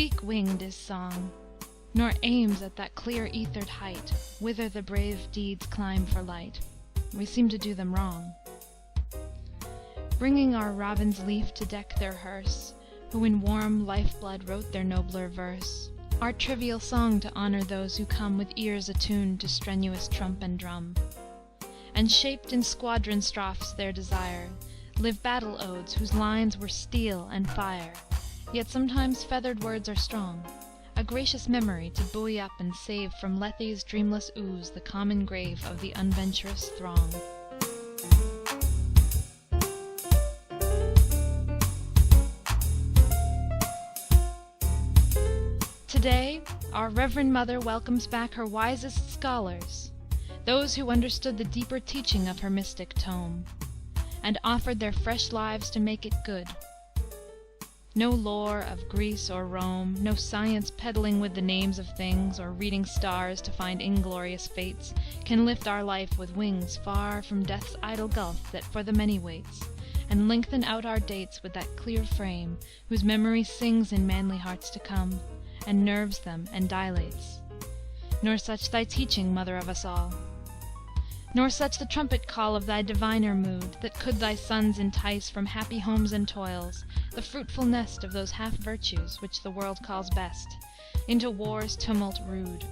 Weak-winged is song, nor aims at that clear ethered height, whither the brave deeds climb for light. We seem to do them wrong. Bringing our robin's leaf to deck their hearse, who in warm life-blood wrote their nobler verse, our trivial song to honor those who come with ears attuned to strenuous trump and drum, and shaped in squadron strophes their desire, live battle odes whose lines were steel and fire, yet sometimes feathered words are strong, a gracious memory to buoy up and save from Lethe's dreamless ooze the common grave of the unventurous throng. Today, our Reverend Mother welcomes back her wisest scholars, those who understood the deeper teaching of her mystic tome, and offered their fresh lives to make it good. No lore of Greece or Rome, no science peddling with the names of things, or reading stars to find inglorious fates, can lift our life with wings far from death's idle gulf that for the many waits, and lengthen out our dates with that clear frame whose memory sings in manly hearts to come, and nerves them and dilates. Nor such thy teaching, Mother of us all, nor such the trumpet call of thy diviner mood, that could thy sons entice from happy homes and toils, the fruitful nest of those half-virtues which the world calls best, into war's tumult rude.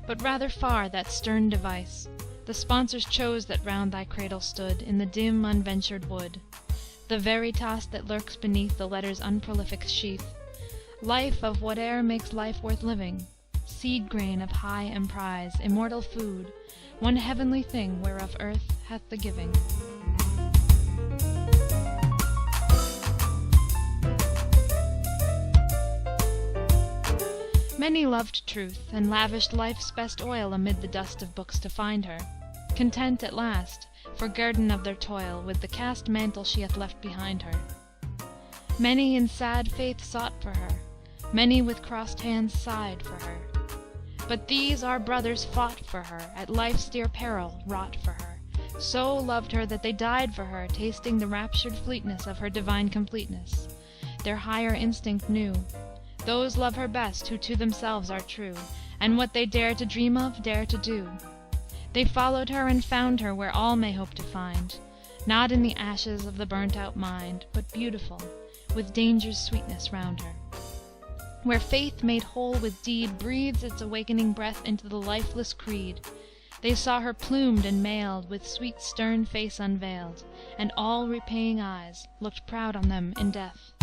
But rather far that stern device the sponsors chose that round thy cradle stood, in the dim unventured wood, the veritas that lurks beneath the letter's unprolific sheath, life of whate'er makes life worth living, seed-grain of high emprise, immortal food, one heavenly thing whereof earth hath the giving. Many loved truth, and lavished life's best oil amid the dust of books to find her, content at last, for guerdon of their toil, with the cast mantle she hath left behind her. Many in sad faith sought for her, many with crossed hands sighed for her. But these our brothers fought for her, at life's dear peril wrought for her, so loved her that they died for her, tasting the raptured fleetness of her divine completeness. Their higher instinct knew, those love her best who to themselves are true, and what they dare to dream of, dare to do. They followed her and found her where all may hope to find, not in the ashes of the burnt-out mind, but beautiful, with danger's sweetness round her. Where faith made whole with deed breathes its awakening breath into the lifeless creed, they saw her plumed and mailed, with sweet stern face unveiled, and all repaying eyes looked proud on them in death.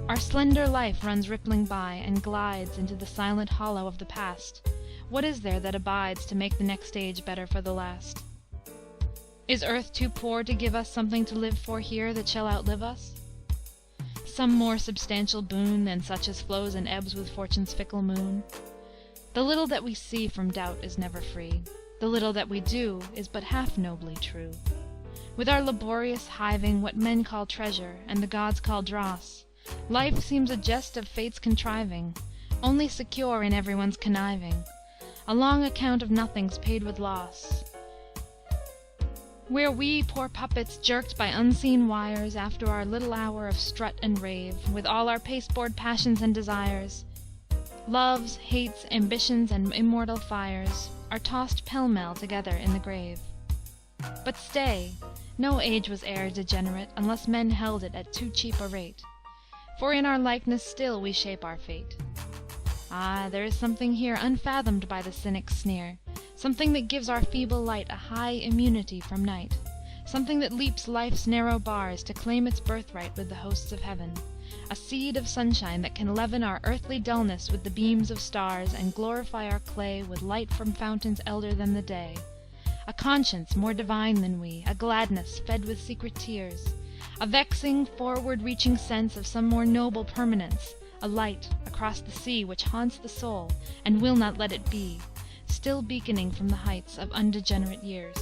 Our slender life runs rippling by, and glides into the silent hollow of the past. What is there that abides to make the next age better for the last? Is earth too poor to give us something to live for here that shall outlive us? Some more substantial boon than such as flows and ebbs with fortune's fickle moon? The little that we see from doubt is never free, the little that we do is but half nobly true. With our laborious hiving what men call treasure, and the gods call dross, life seems a jest of fate's contriving, only secure in everyone's conniving, a long account of nothings paid with loss, where we, poor puppets, jerked by unseen wires, after our little hour of strut and rave, with all our pasteboard passions and desires, loves, hates, ambitions, and immortal fires, are tossed pell-mell together in the grave. But stay, no age was e'er degenerate, unless men held it at too cheap a rate, for in our likeness still we shape our fate. Ah, there is something here unfathomed by the cynic's sneer, something that gives our feeble light a high immunity from night, something that leaps life's narrow bars to claim its birthright with the hosts of heaven, a seed of sunshine that can leaven our earthly dullness with the beams of stars, and glorify our clay with light from fountains elder than the day, a conscience more divine than we, a gladness fed with secret tears, a vexing, forward-reaching sense of some more noble permanence, a light across the sea which haunts the soul and will not let it be, still beaconing from the heights of undegenerate years.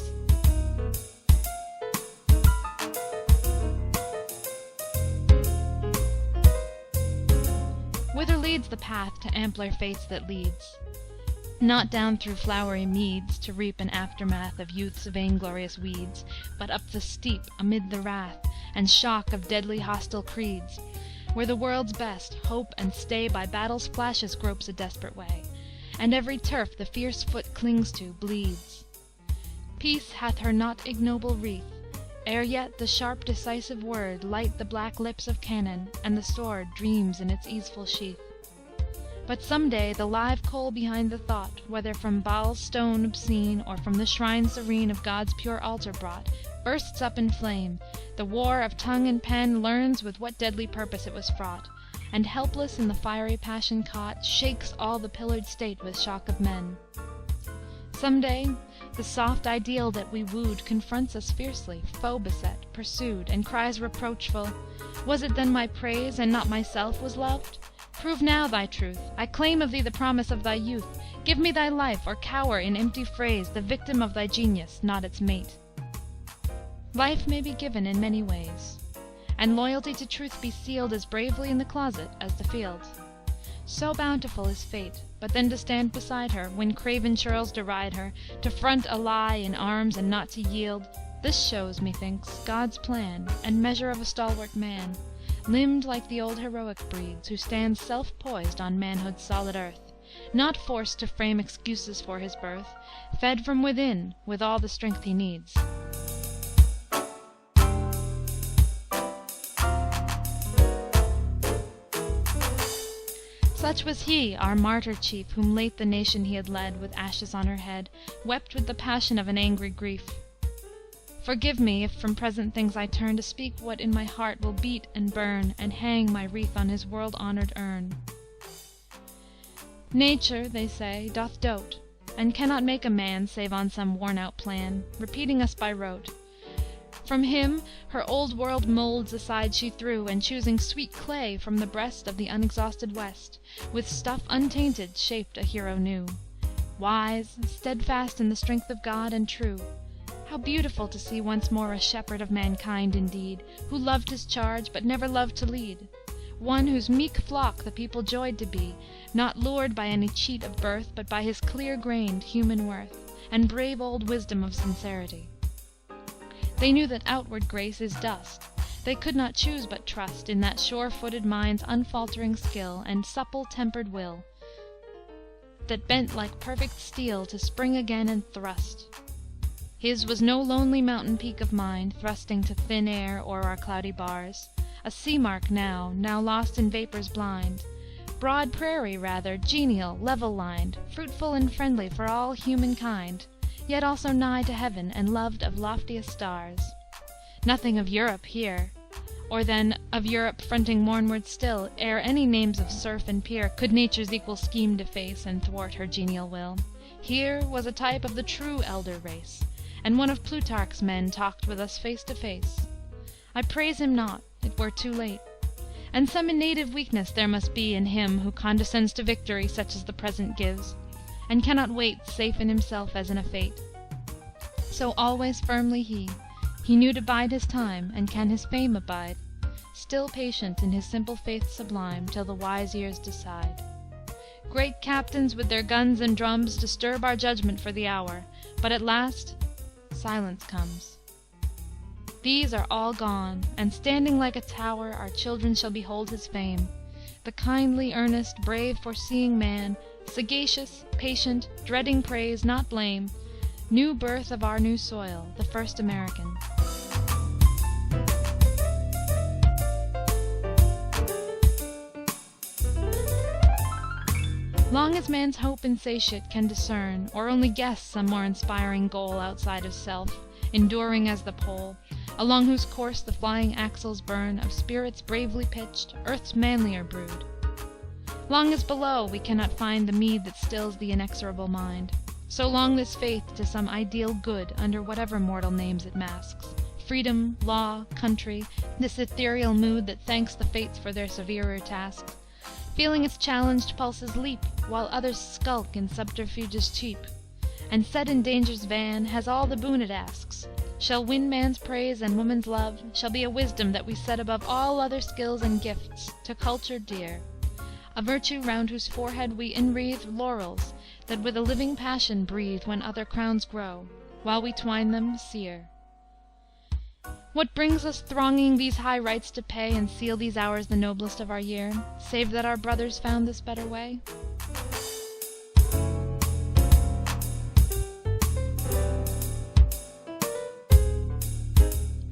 Whither leads the path to ampler faiths that leads? Not down through flowery meads to reap an aftermath of youth's vainglorious weeds, but up the steep, amid the wrath and shock of deadly hostile creeds, where the world's best, hope and stay, by battle's flashes gropes a desperate way, and every turf the fierce foot clings to bleeds. Peace hath her not ignoble wreath, ere yet the sharp decisive word light the black lips of cannon, and the sword dreams in its easeful sheath. But some day the live coal behind the thought, whether from Baal's stone obscene, or from the shrine serene of God's pure altar brought, bursts up in flame, the war of tongue and pen learns with what deadly purpose it was fraught, and helpless in the fiery passion caught, shakes all the pillared state with shock of men. Some day the soft ideal that we wooed confronts us fiercely, foe beset, pursued, and cries reproachful, "Was it then my praise, and not myself, was loved? Prove now thy truth, I claim of thee the promise of thy youth, give me thy life, or cower in empty phrase, the victim of thy genius, not its mate." Life may be given in many ways, and loyalty to truth be sealed as bravely in the closet as the field. So bountiful is fate, but then to stand beside her, when craven churls deride her, to front a lie in arms and not to yield, this shows, methinks, God's plan, and measure of a stalwart man, limbed like the old heroic breeds, who stands self-poised on manhood's solid earth, not forced to frame excuses for his birth, fed from within with all the strength he needs. Such was he, our martyr chief, whom late the nation he had led, with ashes on her head, wept with the passion of an angry grief. Forgive me, if from present things I turn to speak what in my heart will beat and burn, and hang my wreath on his world-honored urn. Nature, they say, doth dote, and cannot make a man save on some worn-out plan, repeating us by rote. From him her old world molds aside she threw, and choosing sweet clay from the breast of the unexhausted West, with stuff untainted shaped a hero new, wise, steadfast in the strength of God, and true. How beautiful to see once more a shepherd of mankind indeed, who loved his charge, but never loved to lead; one whose meek flock the people joyed to be, not lured by any cheat of birth, but by his clear-grained human worth, and brave old wisdom of sincerity. They knew that outward grace is dust; they could not choose but trust in that sure-footed mind's unfaltering skill, and supple-tempered will, that bent like perfect steel to spring again and thrust. His was no lonely mountain peak of mind, thrusting to thin air o'er our cloudy bars, a sea-mark now lost in vapors blind; broad prairie rather, genial, level-lined, fruitful and friendly for all human kind, yet also nigh to heaven, and loved of loftiest stars. Nothing of Europe here, or then of Europe fronting mornward still, ere any names of serf and peer could nature's equal scheme deface, and thwart her genial will. Here was a type of the true elder race, and one of Plutarch's men talked with us face to face. I praise him not, it were too late; and some native weakness there must be in him who condescends to victory such as the present gives, and cannot wait safe in himself as in a fate. So always firmly he knew to bide his time, and can his fame abide, still patient in his simple faith sublime, till the wise years decide. Great captains with their guns and drums disturb our judgment for the hour, but at last silence comes. These are all gone, and standing like a tower our children shall behold his fame, the kindly, earnest, brave, foreseeing man, sagacious, patient, dreading praise, not blame, new birth of our new soil, the first American. Long as man's hope insatiate can discern, or only guess some more inspiring goal outside of self, enduring as the pole, along whose course the flying axles burn, of spirits bravely pitched, earth's manlier brood. Long as below we cannot find the mead that stills the inexorable mind, so long this faith to some ideal good, under whatever mortal names it masks, freedom, law, country, this ethereal mood that thanks the fates for their severer tasks, feeling its challenged pulses leap, while others skulk in subterfuges cheap, and set in danger's van, has all the boon it asks, shall win man's praise and woman's love, shall be a wisdom that we set above all other skills and gifts, to culture dear, A virtue round whose forehead we enwreathe Laurels, that with a living passion breathe When other crowns grow, while we twine them sere. What brings us thronging these high rites to pay, And seal these hours the noblest of our year, Save that our brothers found this better way?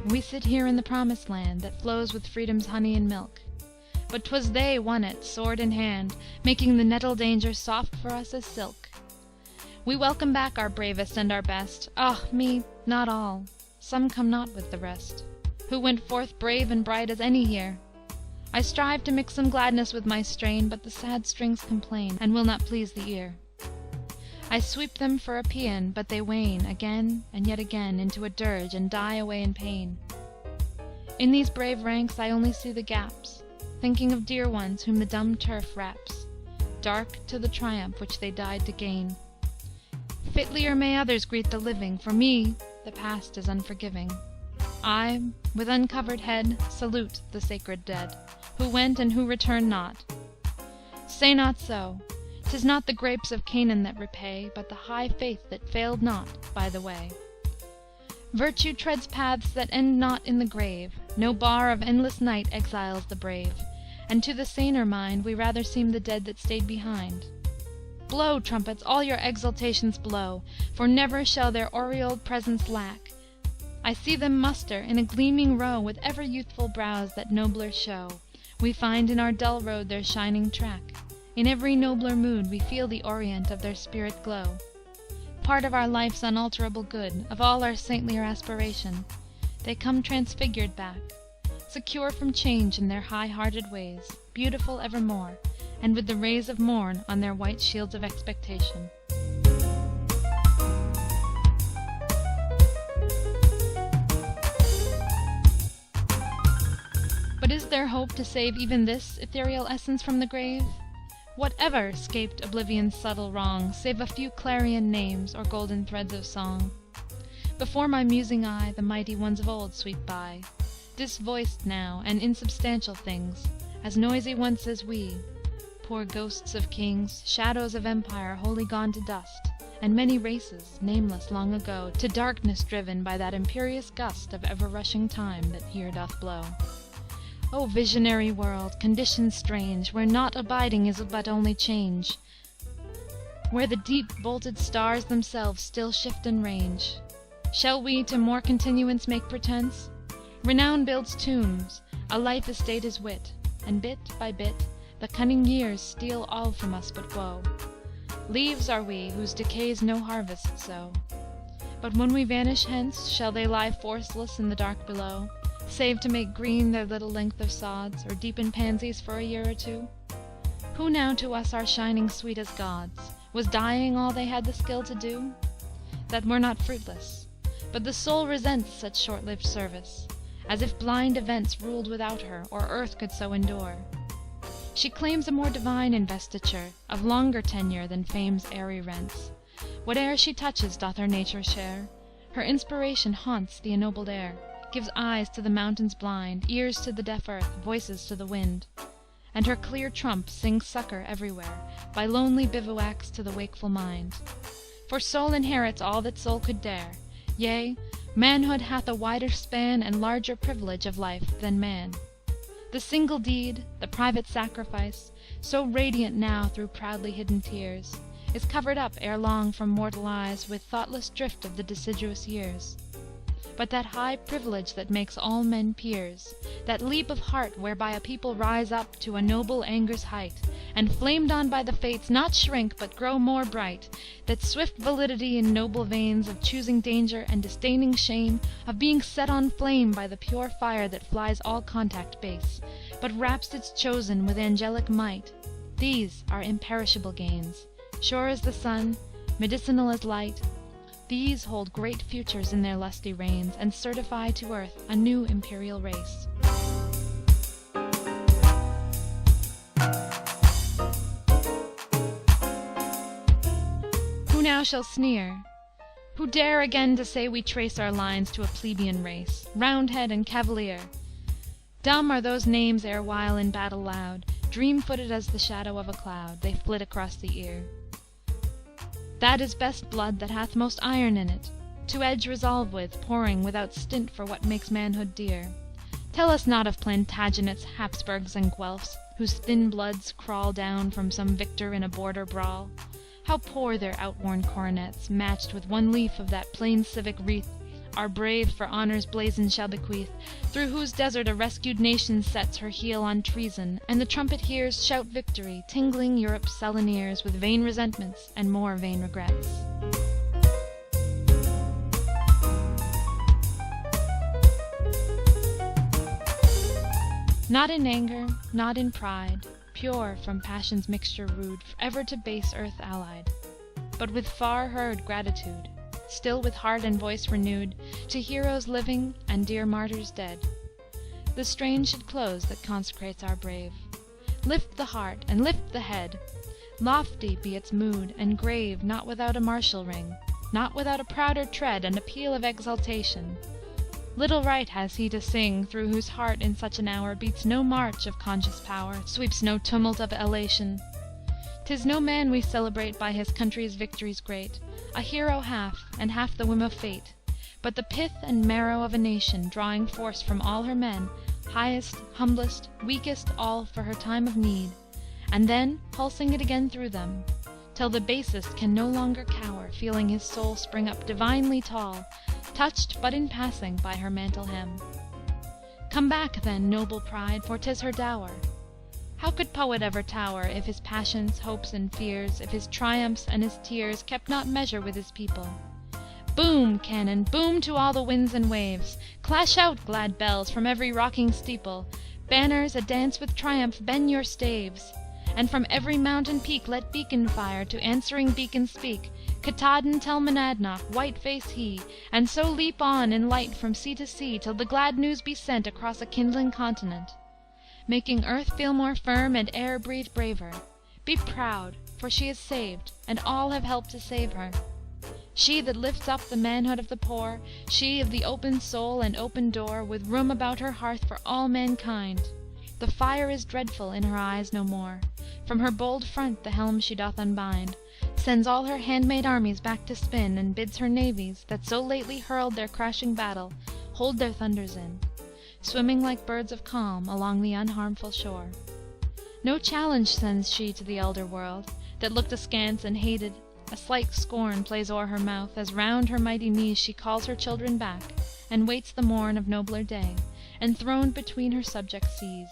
We sit here in the Promised Land, That flows with freedom's honey and milk, But 'twas they won it, sword in hand, Making the nettle danger soft for us as silk. We welcome back our bravest and our best, Ah me! not all, some come not with the rest, Who went forth brave and bright as any here. I strive to mix some gladness with my strain, But the sad strings complain, And will not please the ear. I sweep them for a paean, but they wane Again and yet again into a dirge, And die away in pain. In these brave ranks I only see the gaps, Thinking of dear ones whom the dumb turf wraps, Dark to the triumph which they died to gain. Fitlier may others greet the living, For me the past is unforgiving. I, with uncovered head, Salute the sacred dead, Who went and who return not. Say not so! 'Tis not the grapes of Canaan that repay, But the high faith that failed not by the way. Virtue treads paths that end not in the grave, No bar of endless night exiles the brave, And to the saner mind we rather seem the dead that stayed behind. Blow, trumpets, all your exultations blow, For never shall their aureoled presence lack. I see them muster in a gleaming row, With ever youthful brows that nobler show. We find in our dull road their shining track, In every nobler mood we feel the orient of their spirit glow. Part of our life's unalterable good, Of all our saintlier aspiration, They come transfigured back, secure from change in their high-hearted ways, Beautiful evermore, and with the rays of morn On their white shields of expectation. But is there hope to save even this ethereal essence from the grave? Whatever 'scaped oblivion's subtle wrong, Save a few clarion names, or golden threads of song? Before my musing eye the mighty ones of old sweep by, Disvoiced now, and insubstantial things, As noisy once as we, poor ghosts of kings, Shadows of empire wholly gone to dust, And many races, nameless long ago, To darkness driven by that imperious gust Of ever-rushing time that here doth blow. O visionary world, conditions strange, Where naught abiding is but only change, Where the deep-bolted stars themselves still shift and range! Shall we to more continuance make pretence? Renown builds tombs, a life estate is wit, And bit by bit the cunning years steal all from us but woe. Leaves are we, whose decays no harvest sow, But when we vanish hence, shall they lie forceless in the dark below, Save to make green their little length of sods, Or deepen pansies for a year or two? Who now to us are shining sweet as gods? Was dying all they had the skill to do? That were not fruitless, but the soul resents Such short-lived service, as if blind events Ruled without her, or earth could so endure. She claims a more divine investiture, Of longer tenure than fame's airy rents. Whate'er she touches doth her nature share, Her inspiration haunts the ennobled air, Gives eyes to the mountains blind, ears to the deaf earth, voices to the wind, And her clear trump sings succor everywhere, By lonely bivouacs to the wakeful mind. For soul inherits all that soul could dare, Yea, manhood hath a wider span And larger privilege of life than man. The single deed, the private sacrifice, So radiant now through proudly hidden tears, Is covered up ere long from mortal eyes With thoughtless drift of the deciduous years. But that high privilege that makes all men peers, That leap of heart whereby a people rise up To a noble anger's height, And flamed on by the fates not shrink but grow more bright, That swift validity in noble veins Of choosing danger and disdaining shame, Of being set on flame by the pure fire That flies all contact base, but wraps its chosen with angelic might, These are imperishable gains, sure as the sun, medicinal as light. These hold great futures in their lusty reigns, And certify to earth a new imperial race. Who now shall sneer? Who dare again to say we trace Our lines to a plebeian race, Roundhead and Cavalier? Dumb are those names erewhile in battle loud, Dream-footed as the shadow of a cloud, they flit across the ear. That is best blood that hath most iron in it, to edge resolve with, pouring without stint for what makes manhood dear. Tell us not of Plantagenets, Hapsburgs, and Guelfs, whose thin bloods crawl down from some victor in a border brawl. How poor their outworn coronets, matched with one leaf of that plain civic wreath, our brave for honor's blazon shall bequeath, through whose desert a rescued nation sets her heel on treason, and the trumpet hears shout victory, tingling Europe's sullen ears with vain resentments and more vain regrets. Not in anger, not in pride, pure from passion's mixture rude, ever to base earth allied, but with far-heard gratitude, still with heart and voice renewed, to heroes living and dear martyrs dead. The strain should close that consecrates our brave. Lift the heart and lift the head. Lofty be its mood, and grave, not without a martial ring, not without a prouder tread and a peal of exultation. Little right has he to sing, through whose heart in such an hour beats no march of conscious power, sweeps no tumult of elation. 'Tis no man we celebrate by his country's victories great, a hero half, and half the whim of fate, but the pith and marrow of a nation, drawing force from all her men, highest, humblest, weakest, all for her time of need, and then pulsing it again through them, till the basest can no longer cower, feeling his soul spring up divinely tall, touched but in passing by her mantle hem. Come back, then, noble pride, for 'tis her dower. How could poet ever tower, if his passions, hopes, and fears, if his triumphs and his tears kept not measure with his people? Boom, cannon, boom to all the winds and waves! Clash out, glad bells, from every rocking steeple! Banners, a dance with triumph, bend your staves! And from every mountain peak let beacon fire to answering beacon speak, Katahdin tell Monadnock, white face he, and so leap on in light from sea to sea, till the glad news be sent across a kindling continent, making earth feel more firm and air breathe braver. Be proud, for she is saved, and all have helped to save her. She that lifts up the manhood of the poor, she of the open soul and open door, with room about her hearth for all mankind. The fire is dreadful in her eyes no more. From her bold front the helm she doth unbind, sends all her handmaid armies back to spin, and bids her navies, that so lately hurled their crashing battle, hold their thunders in, swimming like birds of calm along the unharmful shore. No challenge sends she to the elder world, that looked askance and hated. A slight scorn plays o'er her mouth, as round her mighty knees she calls her children back, and waits the morn of nobler day, enthroned between her subject seas.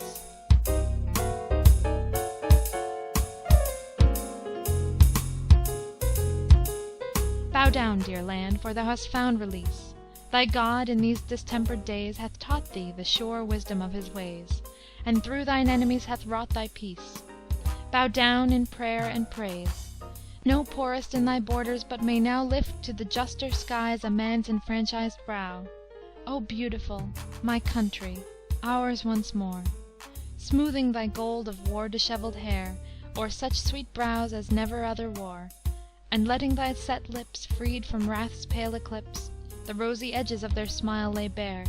Bow down, dear land, for thou hast found release. Thy God in these distempered days hath taught thee the sure wisdom of his ways, and through thine enemies hath wrought thy peace. Bow down in prayer and praise. No poorest in thy borders but may now lift to the juster skies a man's enfranchised brow. O beautiful, my country, ours once more, smoothing thy gold of war dishevelled hair o'er such sweet brows as never other wore, and letting thy set lips, freed from wrath's pale eclipse, the rosy edges of their smile lay bare.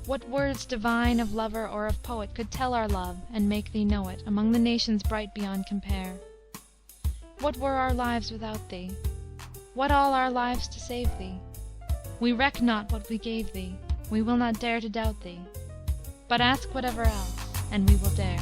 What words divine of lover or of poet could tell our love, and make thee know it, among the nations bright beyond compare? What were our lives without thee? What all our lives to save thee? We reck not what we gave thee, we will not dare to doubt thee, but ask whatever else, and we will dare.